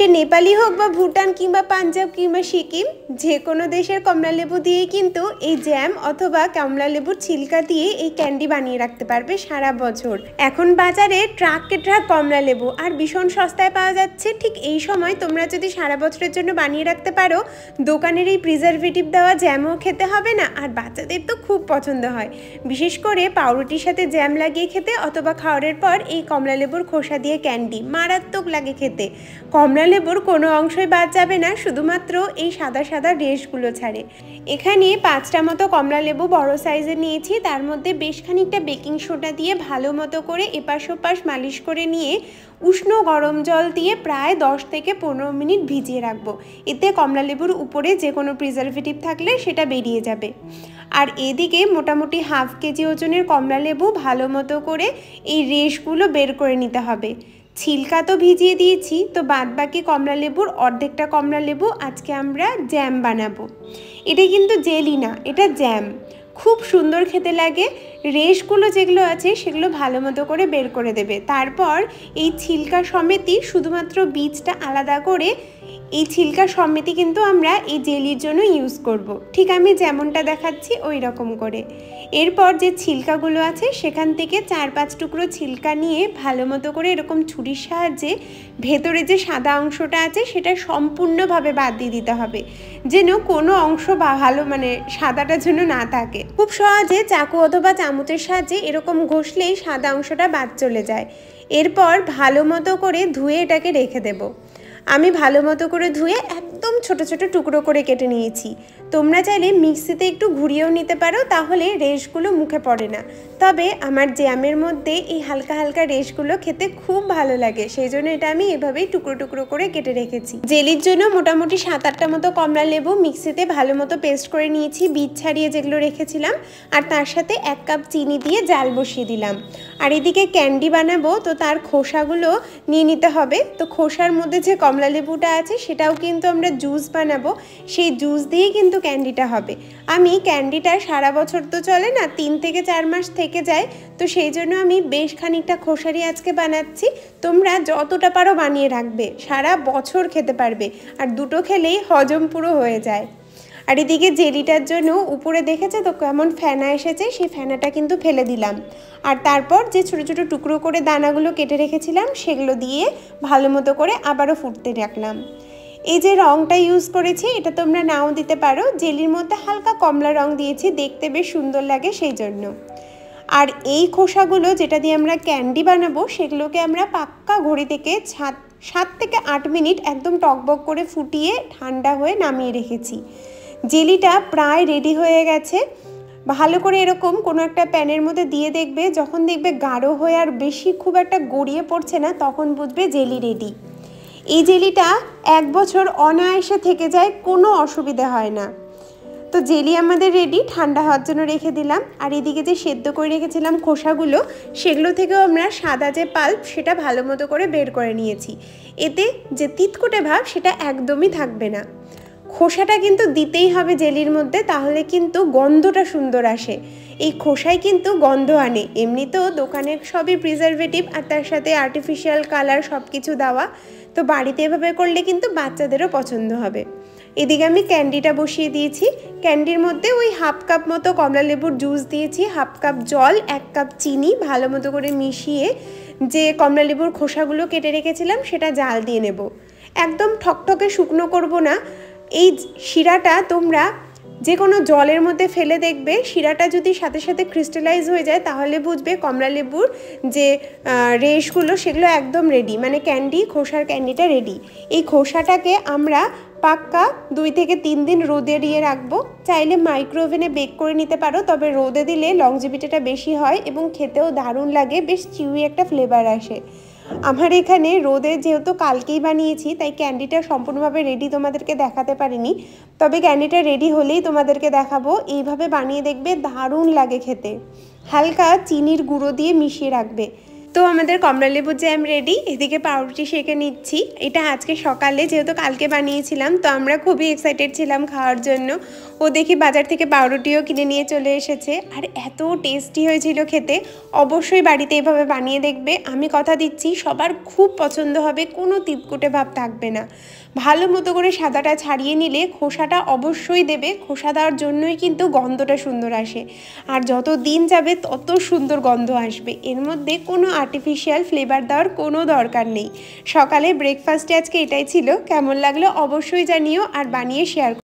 সে নেপালি হোক বা ভুটান কিংবা পাঞ্জাব কিংবা সিকিম, যে কোনো দেশের কমলা লেবু দিয়ে কিন্তু এই জ্যাম অথবা কমলা লেবুর ছিলকা দিয়ে এই ক্যান্ডি বানিয়ে রাখতে পারবে সারা বছর। এখন বাজারে ট্রাককে ট্রাক কমলা লেবু আর ভীষণ সস্তায় পাওয়া যাচ্ছে। ঠিক এই সময় তোমরা যদি সারা বছরের জন্য বানিয়ে রাখতে পারো, দোকানের এই প্রিজারভেটিভ দেওয়া জ্যামও খেতে হবে না, আর বাচ্চাদের তো খুব পছন্দ হয়, বিশেষ করে পাউরুটির সাথে জ্যাম লাগিয়ে খেতে অথবা খাওয়ারের পর এই কমলা লেবুর খোসা দিয়ে ক্যান্ডি মারাত্মক লাগে খেতে। কমলা লেবুর কোনো অংশই বাদ যাবে না, শুধুমাত্র এই সাদা সাদা রেশগুলো ছাড়ে। এখানে 5টা মতো কমলা লেবু বড় সাইজের নিয়েছি, তার মধ্যে বেশ খানিকটা বেকিং সোডা দিয়ে ভালো মতো করে এপাশ ওপাশ মালিশ করে নিয়ে উষ্ণ গরম জল দিয়ে প্রায় 10 থেকে 15 মিনিট ভিজিয়ে রাখবো। এতে কমলা লেবুর উপরে যে কোনো প্রিজারভেটিভ থাকলে সেটা বেরিয়ে যাবে। আর এদিকে মোটামুটি হাফ কেজি ওজনের কমলা লেবু ভালো মতো করে এই রেশগুলো বের করে নিতে হবে। ছিলকা তো ভিজিয়ে দিয়েছি, তো বাদ বাকি কমলা লেবুর অর্ধেকটা কমলা লেবু আজকে আমরা জ্যাম বানাবো। এটা কিন্তু জেলি না, এটা জ্যাম, খুব সুন্দর খেতে লাগে। রেশগুলো যেগুলো আছে সেগুলো ভালো মতো করে বের করে দেবে। তারপর এই ছিলকা সমেতই শুধুমাত্র বীজটা আলাদা করে এই ছিলকা সমেতই কিন্তু আমরা এই জেলির জন্য ইউজ করব। ঠিক আমি যেমনটা দেখাচ্ছি ওই রকম করে। এরপর যে ছিলকাগুলো আছে সেখান থেকে 4-5 টুকরো ছিলকা নিয়ে ভালো মতো করে এরকম ছুরির সাহায্যে ভেতরে যে সাদা অংশটা আছে সেটা সম্পূর্ণভাবে বাদ দিয়ে দিতে হবে, যেন কোনো অংশ ভালো সাদাটা যেন না থাকে। খুব সহজে চাকু অথবা চামচের সাহায্যে এরকম ঘষলেই সাদা অংশটা বাদ চলে যায়। এরপর ভালো মতো করে ধুয়ে এটাকে রেখে দেব। আমি ভালো মতো করে ধুয়ে একদম ছোট ছোট টুকরো করে কেটে নিয়েছি। তোমরা চাইলে মিক্সিতে একটু ঘুরিয়েও নিতে পারো, তাহলে রেশগুলো মুখে পড়ে না। তবে আমার জ্যামের মধ্যে এই হালকা হালকা রেশগুলো খেতে খুব ভালো লাগে, সেই জন্য এটা আমি এভাবেই টুকরো টুকরো করে কেটে রেখেছি। জেলির জন্য মোটামুটি 7-8টা মতো কমলা লেবু মিক্সিতে ভালো মতো পেস্ট করে নিয়েছি, বীজ ছাড়িয়ে যেগুলো রেখেছিলাম, আর তার সাথে 1 কাপ চিনি দিয়ে জাল বসিয়ে দিলাম। আর এদিকে ক্যান্ডি বানাবো, তো তার খোসাগুলো নিয়ে নিতে হবে। তো খোসার মধ্যে যে কমলা লেবুটা আছে সেটাও কিন্তু আমরা জুস বানাবো, সেই জুস দিয়েই কিন্তু ক্যান্ডিটা হবে। আমি ক্যান্ডিটা সারা বছর তো চলে না, 3 থেকে 4 মাস থেকে যায়, তো সেই জন্য আমি বেশ খানিকটা খোসারি আজকে বানাচ্ছি। তোমরা যতটা পারো বানিয়ে রাখবে, সারা বছর খেতে পারবে, আর দুটো খেলেই হজম পুরো হয়ে যায়। আর এদিকে জেলিটার জন্য উপরে দেখেছে তো কেমন ফেনা এসেছে, সেই ফেনাটা কিন্তু ফেলে দিলাম। আর তারপর যে ছোটো ছোটো টুকরো করে দানাগুলো কেটে রেখেছিলাম সেগুলো দিয়ে ভালো মতো করে আবারও ফুটতে রাখলাম। এই যে রঙটা ইউজ করেছি এটা তোমরা নাও দিতে পারো, জেলির মধ্যে হালকা কমলা রঙ দিয়েছি, দেখতে বেশ সুন্দর লাগে সেই জন্য। আর এই খোসাগুলো যেটা দিয়ে আমরা ক্যান্ডি বানাবো সেগুলোকে আমরা পাক্কা ঘড়ি থেকে 7 থেকে 8 মিনিট একদম টকবক করে ফুটিয়ে ঠান্ডা হয়ে নামিয়ে রেখেছি। জেলিটা প্রায় রেডি হয়ে গেছে। ভালো করে এরকম কোনো একটা প্যানের মধ্যে দিয়ে দেখবে, যখন দেখবে গাঢ় হয়ে আর বেশি খুব একটা গড়িয়ে পড়ছে না, তখন বুঝবে জেলি রেডি। এই জেলিটা 1 বছর অনায়াসে থেকে যায়, কোনো অসুবিধা হয় না। তো জেলি আমাদের রেডি, ঠান্ডা হওয়ার জন্য রেখে দিলাম। আর এদিকে যে সেদ্ধ করে রেখেছিলাম খোসাগুলো, সেগুলো থেকেও আমরা সাদা যে পাল্প সেটা ভালো মতো করে বের করে নিয়েছি। এতে যে তিতকুটে ভাব সেটা একদমই থাকবে না। খোসাটা কিন্তু দিতেই হবে জেলির মধ্যে, তাহলে কিন্তু গন্ধটা সুন্দর আসে। এই খোসাই কিন্তু গন্ধ আনে, এমনিতেও দোকানের সবই প্রিজারভেটিভ আর তার সাথে আর্টিফিশিয়াল কালার সব কিছু দেওয়া, তো বাড়িতে এভাবে করলে কিন্তু বাচ্চাদেরও পছন্দ হবে। এদিকে আমি ক্যান্ডিটা বসিয়ে দিয়েছি। ক্যান্ডির মধ্যে ওই 1/2 কাপ মতো কমলা লেবুর জুস দিয়েছি, 1/2 কাপ জল, 1 কাপ চিনি ভালো মতো করে মিশিয়ে যে কমলা লেবুর খোসাগুলো কেটে রেখেছিলাম সেটা জাল দিয়ে নেব। একদম ঠকঠকে শুকনো করব না। এই শিরাটা তোমরা যে কোনো জলের মধ্যে ফেলে দেখবে, শিরাটা যদি সাথে সাথে ক্রিস্টালাইজ হয়ে যায় তাহলে বুঝবে কমলা লেবুর যে রেশগুলো সেগুলো একদম রেডি, ক্যান্ডি, খোসার ক্যান্ডিটা রেডি। এই খোসাটাকে আমরা পাক্কা 2 থেকে 3 দিন রোদে দিয়ে রাখবো। চাইলে মাইক্রোওভেনে বেক করে নিতে পারো, তবে রোদে দিলে লংজিভিটিটা বেশি হয় এবং খেতেও দারুণ লাগে, বেশ চিউই একটা ফ্লেভার আসে। আমার এখানে রোদে যেহেতু কালকেই বানিয়েছি তাই ক্যান্ডিটা সম্পূর্ণভাবে রেডি তোমাদেরকে দেখাতে পারিনি, তবে ক্যান্ডিটা রেডি হলেই তোমাদেরকে দেখাবো। এইভাবে বানিয়ে দেখবে, দারুণ লাগে খেতে। হালকা চিনির গুঁড়ো দিয়ে মিশিয়ে রাখবে। তো আমাদের কমলা লেবুর জ্যাম রেডি। এদিকে পাউরুটি সেঁকে নিচ্ছি। এটা আজকে সকালে, যেহেতু কালকে বানিয়েছিলাম, তো আমরা খুবই এক্সাইটেড ছিলাম খাওয়ার জন্য। ও দেখি বাজার থেকে পাউরুটিও কিনে নিয়ে চলে এসেছে, আর এত টেস্টি হয়েছিল খেতে। অবশ্যই বাড়িতে এভাবে বানিয়ে দেখবে, আমি কথা দিচ্ছি সবার খুব পছন্দ হবে, কোনো তিতকুটে ভাব থাকবে না। ভালো মতো করে সাদাটা ছাড়িয়ে নিলে খোসাটা অবশ্যই দেবে, খোসা দেওয়ার জন্যই কিন্তু গন্ধটা সুন্দর আসে, আর যত দিন যাবে তত সুন্দর গন্ধ আসবে। এর মধ্যে কোনো আর্টিফিশিয়াল ফ্লেভার দেওয়ার কোনো দরকার নেই। সকালে ব্রেকফাস্টে আজকে এটাই ছিল। কেমন লাগলো অবশ্যই জানিও, আর বানিয়ে শেয়ার